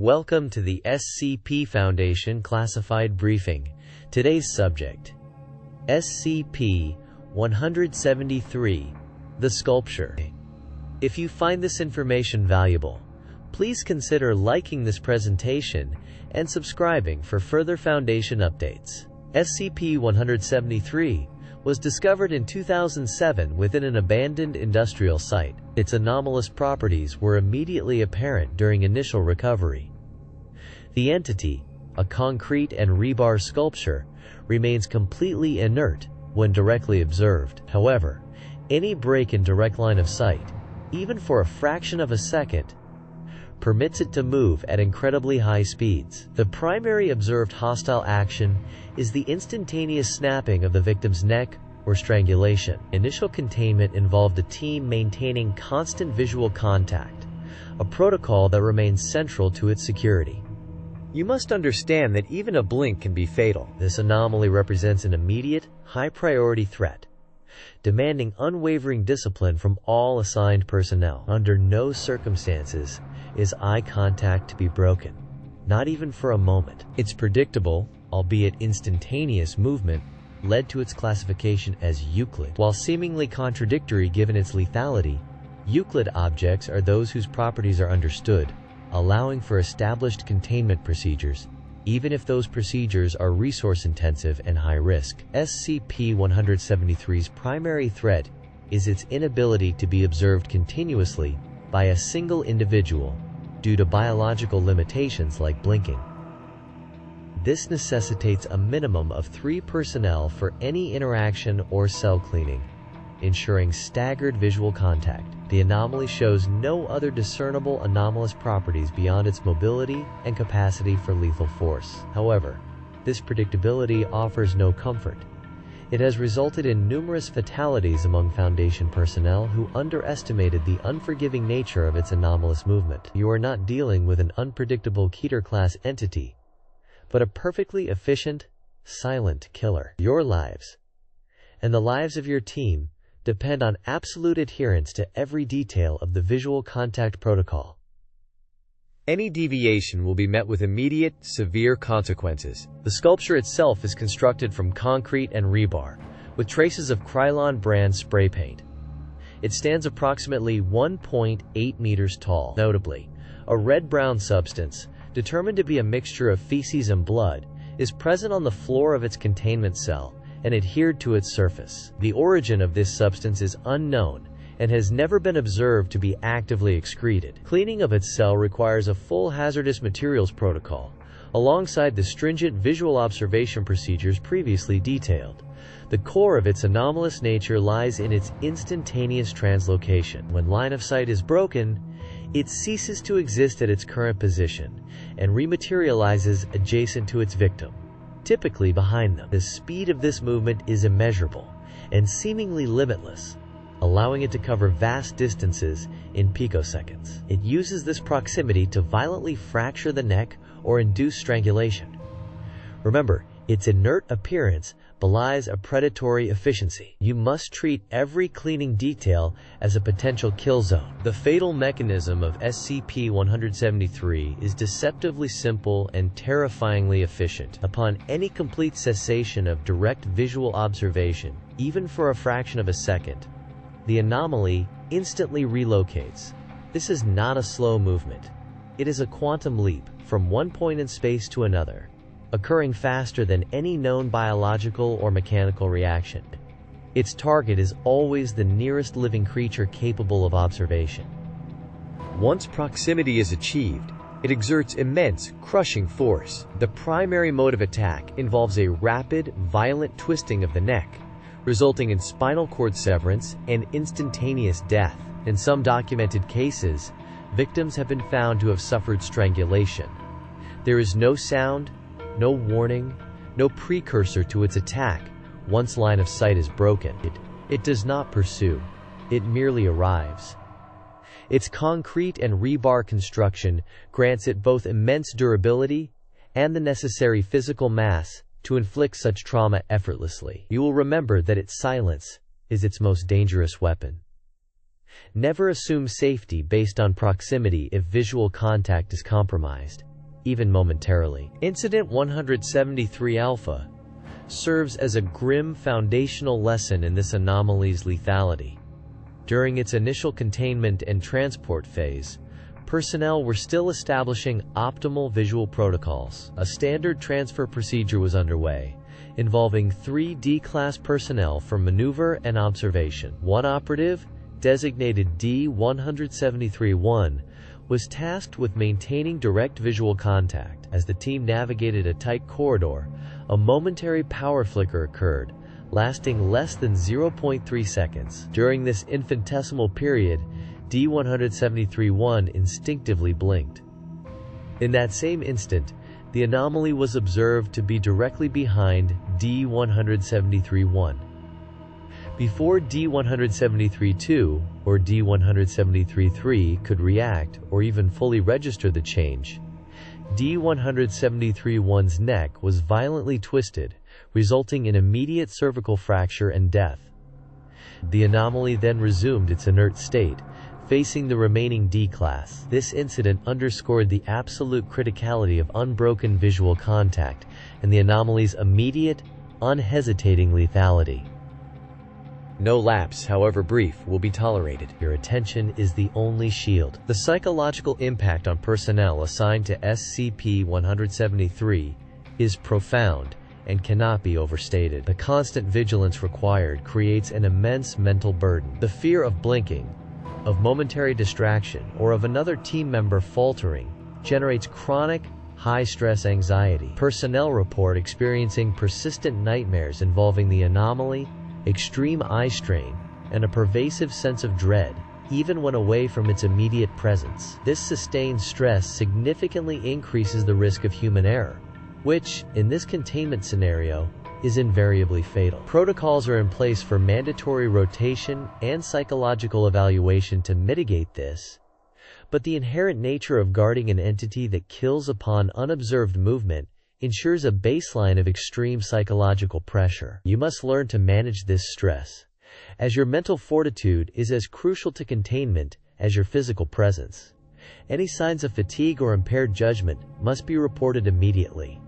Welcome to the SCP Foundation Classified Briefing. Today's subject: SCP-173, the Sculpture. If you find this information valuable, please consider liking this presentation and subscribing for further Foundation updates. SCP-173 was discovered in 2007 within an abandoned industrial site. Its anomalous properties were immediately apparent during initial recovery. The entity, a concrete and rebar sculpture, remains completely inert when directly observed. However, any break in direct line of sight, even for a fraction of a second, permits it to move at incredibly high speeds. The primary observed hostile action is the instantaneous snapping of the victim's neck or strangulation. Initial containment involved the team maintaining constant visual contact, a protocol that remains central to its security. You must understand that even a blink can be fatal. This anomaly represents an immediate, high-priority threat, demanding unwavering discipline from all assigned personnel. Under no circumstances is eye contact to be broken, not even for a moment. Its predictable, albeit instantaneous movement led to its classification as Euclid. While seemingly contradictory given its lethality, Euclid objects are those whose properties are understood, allowing for established containment procedures, even if those procedures are resource-intensive and high-risk. SCP-173's primary threat is its inability to be observed continuously by a single individual due to biological limitations like blinking. This necessitates a minimum of 3 personnel for any interaction or cell cleaning, ensuring staggered visual contact. The anomaly shows no other discernible anomalous properties beyond its mobility and capacity for lethal force. However, this predictability offers no comfort. It has resulted in numerous fatalities among Foundation personnel who underestimated the unforgiving nature of its anomalous movement. You are not dealing with an unpredictable Keter-class entity, but a perfectly efficient, silent killer. Your lives, and the lives of your team, depend on absolute adherence to every detail of the visual contact protocol. Any deviation will be met with immediate, severe consequences. The sculpture itself is constructed from concrete and rebar, with traces of Krylon brand spray paint. It stands approximately 1.8 meters tall. Notably, a red-brown substance, determined to be a mixture of feces and blood, is present on the floor of its containment cell and adhered to its surface. The origin of this substance is unknown and has never been observed to be actively excreted. Cleaning of its cell requires a full hazardous materials protocol, alongside the stringent visual observation procedures previously detailed. The core of its anomalous nature lies in its instantaneous translocation. When line of sight is broken, it ceases to exist at its current position and rematerializes adjacent to its victim, typically behind them. The speed of this movement is immeasurable and seemingly limitless, allowing it to cover vast distances in picoseconds. It uses this proximity to violently fracture the neck or induce strangulation. Remember, its inert appearance belies a predatory efficiency. You must treat every cleaning detail as a potential kill zone. The fatal mechanism of SCP-173 is deceptively simple and terrifyingly efficient. Upon any complete cessation of direct visual observation, even for a fraction of a second, the anomaly instantly relocates. This is not a slow movement. It is a quantum leap from one point in space to another, occurring faster than any known biological or mechanical reaction. Its target is always the nearest living creature capable of observation. Once proximity is achieved, it exerts immense, crushing force. The primary mode of attack involves a rapid, violent twisting of the neck, resulting in spinal cord severance and instantaneous death. In some documented cases, victims have been found to have suffered strangulation. There is no sound, no warning, no precursor to its attack. Once line of sight is broken, it does not pursue. It merely arrives. Its concrete and rebar construction grants it both immense durability and the necessary physical mass to inflict such trauma effortlessly. You will remember that its silence is its most dangerous weapon. Never assume safety based on proximity if visual contact is compromised. even momentarily. Incident 173 Alpha serves as a grim foundational lesson in this anomaly's lethality. During its initial containment and transport phase, personnel were still establishing optimal visual protocols. A standard transfer procedure was underway, involving 3 D-class personnel for maneuver and observation. One operative, designated D-173-1, was tasked with maintaining direct visual contact. As the team navigated a tight corridor, a momentary power flicker occurred, lasting less than 0.3 seconds. During this infinitesimal period, D-173-1 instinctively blinked. In that same instant, the anomaly was observed to be directly behind D-173-1. Before D-173-2 or D-173-3 could react or even fully register the change, D-173-1's neck was violently twisted, resulting in immediate cervical fracture and death. The anomaly then resumed its inert state, facing the remaining D-class. This incident underscored the absolute criticality of unbroken visual contact and the anomaly's immediate, unhesitating lethality. No lapse, however brief, will be tolerated. Your attention is the only shield. The psychological impact on personnel assigned to SCP-173 is profound and cannot be overstated. The constant vigilance required creates an immense mental burden. The fear of blinking, of momentary distraction, or of another team member faltering generates chronic, high-stress anxiety. Personnel report experiencing persistent nightmares involving the anomaly, extreme eye strain, and a pervasive sense of dread, even when away from its immediate presence. This sustained stress significantly increases the risk of human error, which, in this containment scenario, is invariably fatal. Protocols are in place for mandatory rotation and psychological evaluation to mitigate this, but the inherent nature of guarding an entity that kills upon unobserved movement ensures a baseline of extreme psychological pressure. You must learn to manage this stress, as your mental fortitude is as crucial to containment as your physical presence. Any signs of fatigue or impaired judgment must be reported immediately.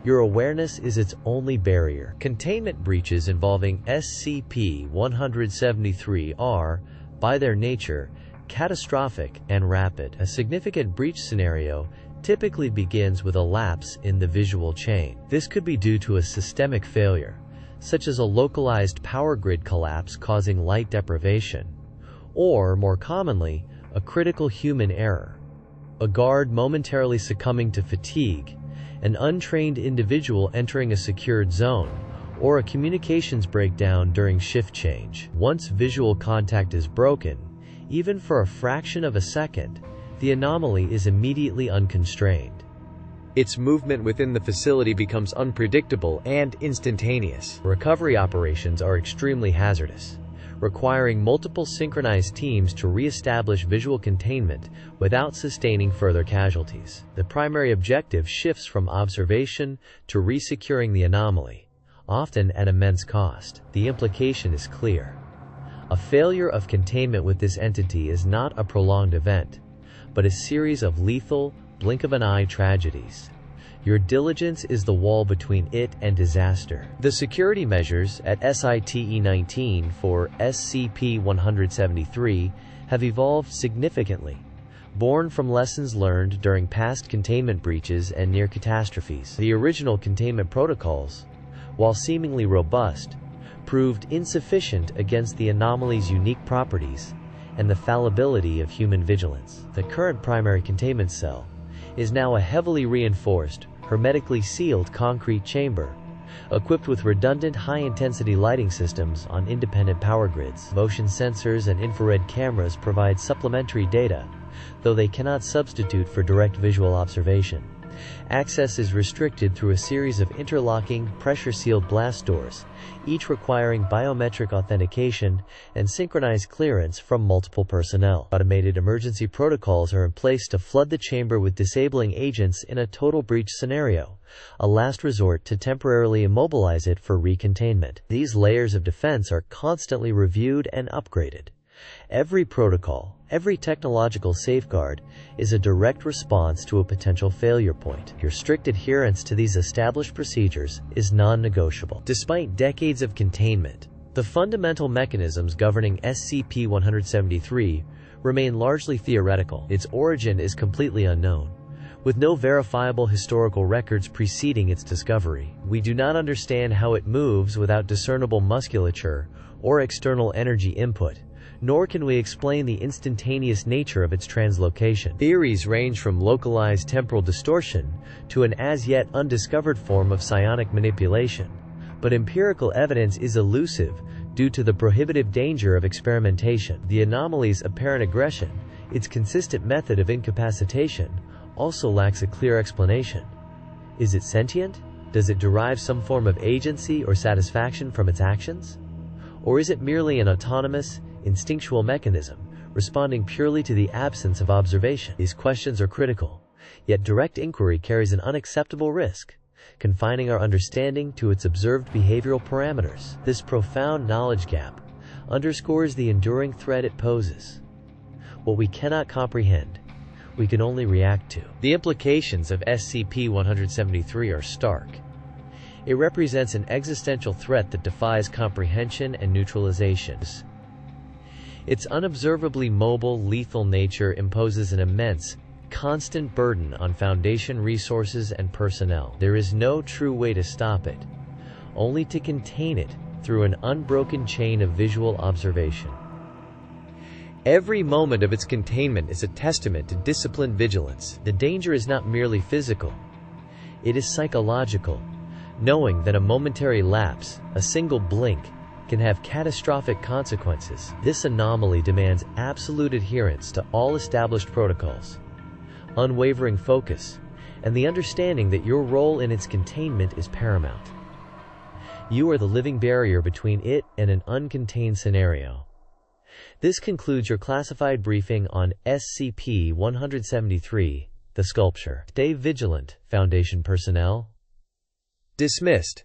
Your awareness is its only barrier. Containment breaches involving SCP-173 are, by their nature, catastrophic and rapid. A significant breach scenario typically begins with a lapse in the visual chain. This could be due to a systemic failure, such as a localized power grid collapse causing light deprivation, or, more commonly, a critical human error. A guard momentarily succumbing to fatigue, an untrained individual entering a secured zone, or a communications breakdown during shift change. Once visual contact is broken, even for a fraction of a second, the anomaly is immediately unconstrained. Its movement within the facility becomes unpredictable and instantaneous. Recovery operations are extremely hazardous, requiring multiple synchronized teams to re-establish visual containment without sustaining further casualties. The primary objective shifts from observation to resecuring the anomaly, often at immense cost. The implication is clear. A failure of containment with this entity is not a prolonged event, but a series of lethal, blink-of-an-eye tragedies. Your diligence is the wall between it and disaster. The security measures at Site-19 for SCP-173 have evolved significantly, born from lessons learned during past containment breaches and near catastrophes. The original containment protocols, while seemingly robust, proved insufficient against the anomaly's unique properties and the fallibility of human vigilance. The current primary containment cell is now a heavily reinforced, hermetically sealed concrete chamber, equipped with redundant high-intensity lighting systems on independent power grids. Motion sensors and infrared cameras provide supplementary data, though they cannot substitute for direct visual observation. Access is restricted through a series of interlocking, pressure-sealed blast doors, each requiring biometric authentication and synchronized clearance from multiple personnel. Automated emergency protocols are in place to flood the chamber with disabling agents in a total breach scenario, a last resort to temporarily immobilize it for recontainment. These layers of defense are constantly reviewed and upgraded, Every protocol, every technological safeguard is a direct response to a potential failure point. Your strict adherence to these established procedures is non-negotiable. Despite decades of containment, the fundamental mechanisms governing SCP-173 remain largely theoretical. Its origin is completely unknown, with no verifiable historical records preceding its discovery. We do not understand how it moves without discernible musculature or external energy input, nor can we explain the instantaneous nature of its translocation. Theories range from localized temporal distortion to an as-yet undiscovered form of psionic manipulation, but empirical evidence is elusive due to the prohibitive danger of experimentation. The anomaly's apparent aggression, its consistent method of incapacitation, also lacks a clear explanation. Is it sentient? Does it derive some form of agency or satisfaction from its actions? Or is it merely an autonomous, instinctual mechanism, responding purely to the absence of observation? These questions are critical, yet direct inquiry carries an unacceptable risk, confining our understanding to its observed behavioral parameters. This profound knowledge gap underscores the enduring threat it poses. What we cannot comprehend, we can only react to. The implications of SCP-173 are stark. It represents an existential threat that defies comprehension and neutralization. Its unobservably mobile, lethal nature imposes an immense, constant burden on Foundation resources and personnel. There is no true way to stop it, only to contain it through an unbroken chain of visual observation. Every moment of its containment is a testament to disciplined vigilance. The danger is not merely physical, it is psychological, knowing that a momentary lapse, a single blink, can have catastrophic consequences. This anomaly demands absolute adherence to all established protocols, unwavering focus, and the understanding that your role in its containment is paramount. You are the living barrier between it and an uncontained scenario. This concludes your classified briefing on SCP-173, the sculpture. Stay vigilant, Foundation personnel. Dismissed.